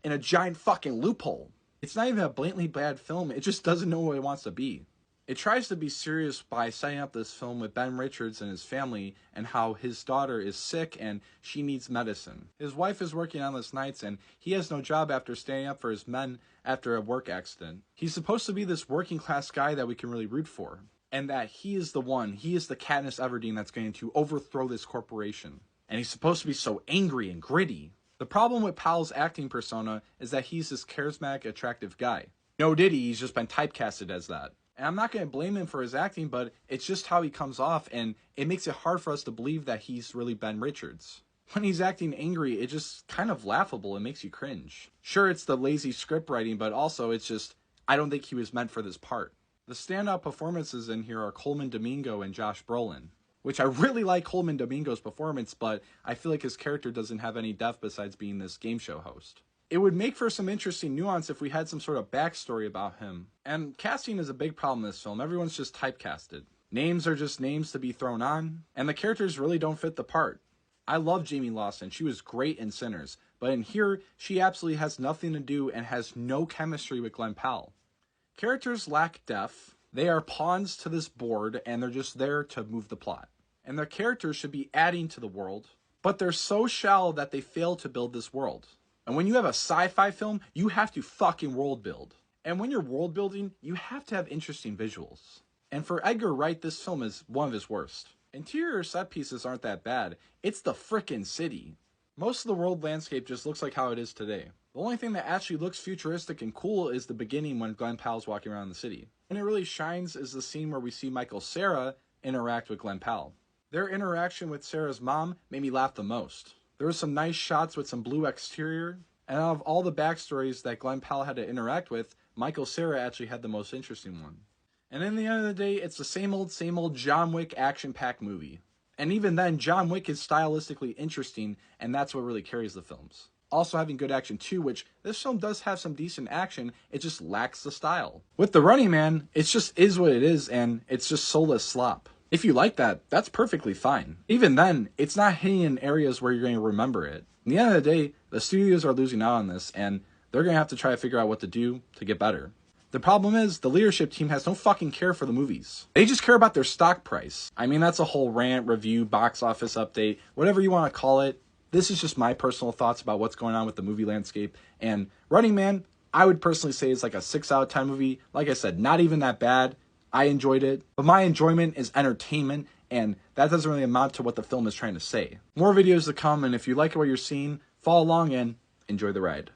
in a giant fucking loophole. It's not even a blatantly bad film, it just doesn't know what it wants to be. It tries to be serious by setting up this film with Ben Richards and his family and how his daughter is sick and she needs medicine. His wife is working endless nights and he has no job after standing up for his men after a work accident. He's supposed to be this working class guy that we can really root for. And that he is the Katniss Everdeen that's going to overthrow this corporation. And he's supposed to be so angry and gritty. The problem with Powell's acting persona is that he's this charismatic, attractive guy. No diddy, he's just been typecasted as that. And I'm not going to blame him for his acting, but it's just how he comes off, and it makes it hard for us to believe that he's really Ben Richards. When he's acting angry, it's just kind of laughable and makes you cringe. Sure, it's the lazy script writing, but also it's just, I don't think he was meant for this part. The standout performances in here are Coleman Domingo and Josh Brolin, which I really like Coleman Domingo's performance, but I feel like his character doesn't have any depth besides being this game show host. It would make for some interesting nuance if we had some sort of backstory about him. And casting is a big problem in this film. Everyone's just typecasted. Names are just names to be thrown on, and the characters really don't fit the part. I love Jamie Lawson. She was great in Sinners, but in here, she absolutely has nothing to do and has no chemistry with Glen Powell. Characters lack depth. They are pawns to this board, and they're just there to move the plot. And their characters should be adding to the world, but they're so shallow that they fail to build this world. And when you have a sci-fi film, you have to fucking world build. And when you're world building, you have to have interesting visuals. And for Edgar Wright, this film is one of his worst. Interior set pieces aren't that bad. It's the frickin' city. Most of the world landscape just looks like how it is today. The only thing that actually looks futuristic and cool is the beginning when Glen Powell's walking around the city. When it really shines is the scene where we see Michael Cera interact with Glen Powell. Their interaction with Sarah's mom made me laugh the most. There were some nice shots with some blue exterior, and out of all the backstories that Glen Powell had to interact with, Michael Cera actually had the most interesting one. And in the end of the day, it's the same old John Wick action-packed movie. And even then, John Wick is stylistically interesting, and that's what really carries the films. Also having good action too, which this film does have some decent action, it just lacks the style. With The Running Man, it just is what it is, and it's just soulless slop. If you like that, that's perfectly fine. Even then, it's not hitting in areas where you're going to remember it. In the end of the day, the studios are losing out on this, and they're going to have to try to figure out what to do to get better. The problem is, the leadership team has no fucking care for the movies. They just care about their stock price. I mean, that's a whole rant, review, box office update, whatever you want to call it. This is just my personal thoughts about what's going on with the movie landscape. And Running Man, I would personally say is like a 6 out of 10 movie. Like I said, not even that bad. I enjoyed it, but my enjoyment is entertainment, and that doesn't really amount to what the film is trying to say. More videos to come, and if you like what you're seeing, follow along and enjoy the ride.